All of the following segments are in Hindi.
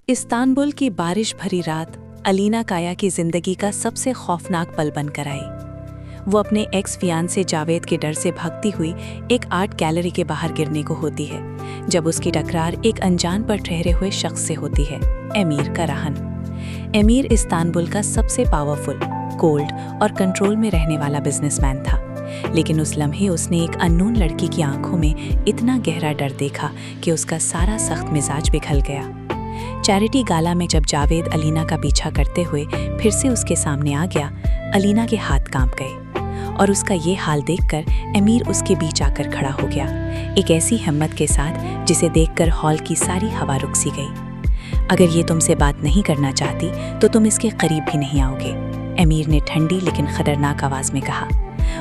इस्तांबुल की बारिश भरी रात अलीना काया की जिंदगी का सबसे खौफनाक पल बनकर आई। वो अपने एक्स फियांसे जावेद के डर से भागती हुई एक आर्ट गैलरी के बाहर गिरने को होती है, जब उसकी टकरार एक अनजान पर ठहरे हुए शख्स से होती है, एमीर कराहन। एमीर इस्तांबुल का सबसे पावरफुल, कोल्ड और कंट्रोल में रहने वाला बिजनेसमैन था, लेकिन उस लम्हे उसने एक अननोन लड़की की आंखों में इतना गहरा डर देखा कि उसका सारा सख्त मिजाज पिघल गया। चैरिटी गाला में जब जावेद अलीना का पीछा करते हुए फिर से उसके सामने आ गया, अलीना के हाथ कांप गए और उसका ये हाल देखकर एमीर उसके बीच आकर खड़ा हो गया, एक ऐसी हिम्मत के साथ जिसे देखकर हॉल की सारी हवा रुक सी गई। अगर ये तुमसे बात नहीं करना चाहती तो तुम इसके करीब भी नहीं आओगे, एमीर ने ठंडी लेकिन खतरनाक आवाज में कहा।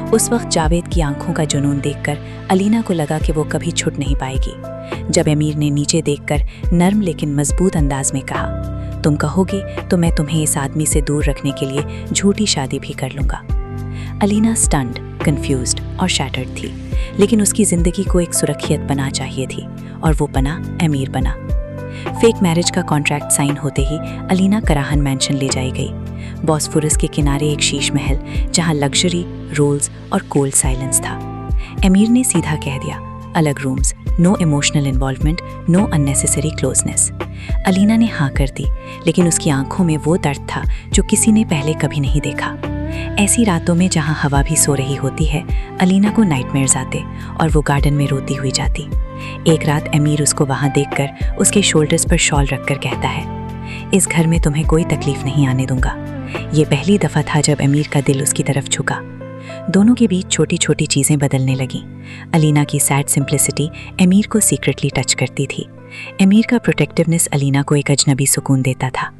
उस वक्त जावेद की आंखों का जुनून देखकर अलीना को लगा कि वो कभी छूट नहीं पाएगी। जब एमीर ने नीचे देखकर नर्म लेकिन मजबूत अंदाज में कहा, तुम कहोगे तो मैं तुम्हें इस आदमी से दूर रखने के लिए झूठी शादी भी कर लूंगा। अलीना स्टन्ड, कंफ्यूज्ड और शैटर्ड थी, लेकिन उसकी जिंदगी को एक सुरक्षित बना चाहिए थी और वो बना एमीर बना। फेक मैरिज का कॉन्ट्रैक्ट साइन होते ही अलीना कराहन मैंशन ले जाई गई, बॉस्फोरस के किनारे एक शीश महल जहां लग्जरी, रूल्स और कोल्ड साइलेंस था। एमीर ने सीधा कह दिया, अलग rooms, no emotional involvement, no unnecessary closeness. Alina ने हाँ कर दी, लेकिन उसकी आंखों में वो दर्द था जो किसी ने पहले कभी नहीं देखा। ऐसी रातों में जहां हवा भी सो रही होती है, अलीना को नाइटमेयर्स आते और वो गार्डन में रोती हुई जाती। एक रात एमीर उसको वहां देखकर उसके शोल्डर्स पर शॉल रखकर कहता है, इस घर में तुम्हें कोई तकलीफ नहीं आने दूंगा। ये पहली दफा था जब एमीर का दिल उसकी तरफ झुका। दोनों के बीच छोटी छोटी चीजें बदलने लगीं। अलीना की सैड सिंप्लिसिटी एमीर को सीक्रेटली टच करती थी। एमीर का प्रोटेक्टिवनेस अलीना को एक अजनबी सुकून देता था।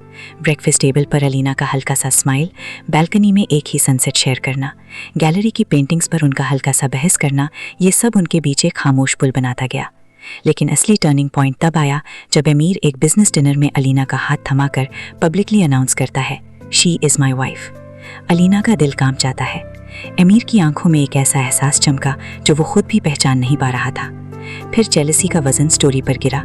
ब्रेकफास्ट टेबल पर अलीना का हल्का सा स्माइल, बैल्कनी में एक ही सनसेट शेयर करना, गैलरी की पेंटिंग्स पर उनका हल्का सा बहस करना, ये सब उनके बीच एक खामोश पुल बनाता गया। लेकिन असली टर्निंग पॉइंट तब आया जब एमीर एक बिजनेस डिनर में अलीना का हाथ थमाकर पब्लिकली अनाउंस करता है, she is my wife. Alina का दिल कांप जाता है। एमीर की आंखों में एक ऐसा एहसास चमका जो वो खुद भी पहचान नहीं पा रहा था। फिर जेलसी का वजन स्टोरी पर गिरा।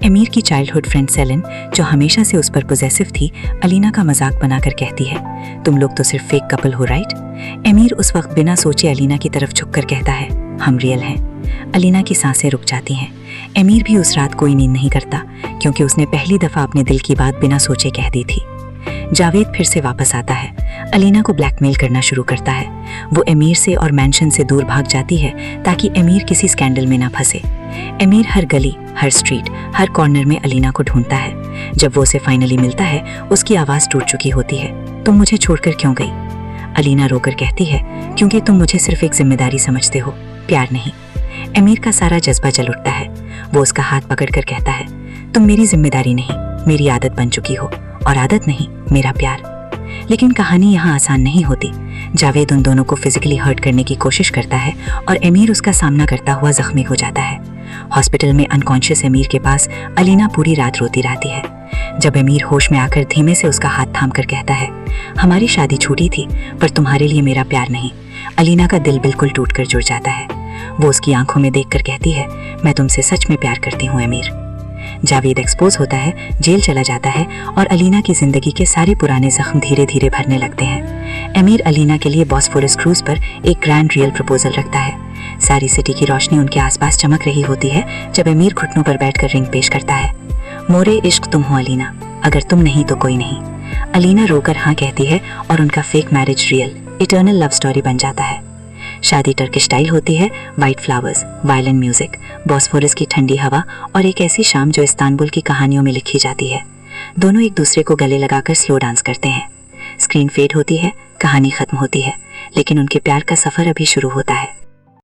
एमीर की चाइल्डहुड फ्रेंड सेलिन, जो हमेशा से उस पर पॉजेसिव थी, अलीना का मजाक बनाकर कहती है, तुम लोग तो सिर्फ फेक कपल हो, राइट? एमीर उस वक्त बिना सोचे अलीना की तरफ झुककर कहता है, हम रियल हैं। अलीना की सांसें रुक जाती हैं। एमीर भी उस रात कोई नींद नहीं करता, क्योंकि उसने पहली दफा अपने दिल की बात बिना सोचे कह दी थी। जावेद फिर से वापस आता है, अलीना को ब्लैकमेल करना शुरू करता है। वो एमीर से और मैंशन से दूर भाग जाती है ताकि एमीर किसी स्कैंडल में ना फंसे। एमीर हर गली, हर स्ट्रीट, हर कॉर्नर में अलीना को ढूंढता है। जब वो उसे फाइनली मिलता है, उसकी आवाज़ टूट चुकी होती है, तुम मुझे छोड़कर क्यों गई? अलीना रोकर कहती है, क्योंकि तुम मुझे सिर्फ एक जिम्मेदारी समझते हो, प्यार नहीं। एमीर का सारा जज्बा जल उठता है। वो उसका हाथ पकड़कर कहता है, तुम मेरी जिम्मेदारी नहीं, मेरी आदत बन चुकी हो, और आदत नहीं, मेरा प्यार। लेकिन कहानी यहाँ आसान नहीं होती। जावेद उन दोनों को फिजिकली हर्ट करने की कोशिश करता है और एमीर उसका सामना करता हुआ जख्मी हो जाता है। हॉस्पिटल में अनकॉन्शियस एमीर के पास अलीना पूरी रात रोती रहती है। जब एमीर होश में आकर धीमे से उसका हाथ थाम कर कहता है, हमारी शादी छूटी थी, पर तुम्हारे लिए मेरा प्यार नहीं, अलीना का दिल बिल्कुल टूट कर जुड़ जाता है। वो उसकी आंखों में देखकर कहती है, मैं तुमसे सच में प्यार करती हूँ एमीर। जावेद एक्सपोज होता है, जेल चला जाता है और अलीना की जिंदगी के सारे पुराने जख्म धीरे धीरे भरने लगते हैं। एमीर अलीना के लिए बॉस्फोरस क्रूज पर एक ग्रैंड रियल प्रपोजल रखता है। सारी सिटी की रोशनी उनके आसपास चमक रही होती है जब एमीर घुटनों पर बैठकर रिंग पेश करता है। मोरे इश्क तुम हो अलीना, अगर तुम नहीं तो कोई नहीं। अलीना रोकर हाँ कहती है और उनका fake marriage real, eternal love story बन जाता है। शादी टर्किश स्टाइल होती है, white flowers, violin music, Bosphorus की ठंडी हवा और एक ऐसी शाम जो इस्तांबुल की कहानियों में लिखी जाती है। दोनों एक दूसरे को गले लगाकर स्लो डांस करते हैं। स्क्रीन फेड होती है, कहानी खत्म होती है, लेकिन उनके प्यार का सफर अभी शुरू होता है।